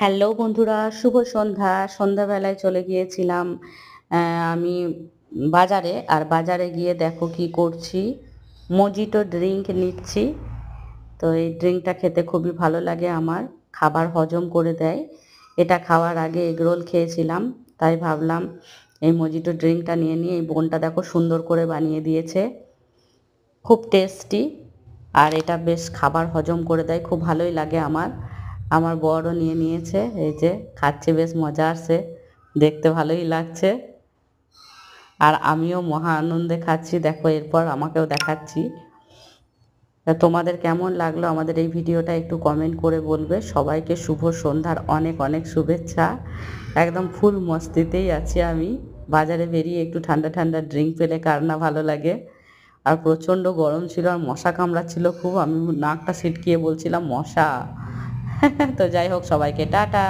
Hello বন্ধুরা, শুভ সন্ধ্যা। সন্ধ্যাবেলায় চলে গিয়েছিলাম আমি বাজারে। আর বাজারে গিয়ে দেখো কি করছি, মজিটো ড্রিঙ্ক নিচ্ছি। তো এই ড্রিঙ্কটা খেতে খুবই ভালো লাগে আমার, খাবার হজম করে দেয়। এটা খাওয়ার আগে এগরোল খেয়েছিলাম, তাই ভাবলাম এই মজিটো ড্রিঙ্কটা নিয়ে নিই। এই বোনটা দেখো সুন্দর করে বানিয়ে দিয়েছে, খুব টেস্টি। আর এটা বেশ খাবার হজম করে দেয়, খুব ভালোই লাগে আমার। আমার বরও নিয়ে নিয়েছে, এই যে খাচ্ছে, বেশ মজা আসছে, দেখতে ভালোই লাগছে। আর আমিও মহা আনন্দে খাচ্ছি, দেখো এরপর আমাকেও দেখাচ্ছি। তা তোমাদের কেমন লাগলো আমাদের এই ভিডিওটা একটু কমেন্ট করে বলবে। সবাইকে শুভ সন্ধ্যার অনেক অনেক শুভেচ্ছা। একদম ফুল মস্তিতেই আছি আমি। বাজারে বেরিয়ে একটু ঠান্ডা ঠান্ডা ড্রিঙ্ক পেলে কার না ভালো লাগে। আর প্রচণ্ড গরম ছিল, আর মশা কামড়াচ্ছিল খুব, আমি নাকটা সিটকিয়ে বলছিলাম মশা। তো যাই হোক, সবাইকে টাটা।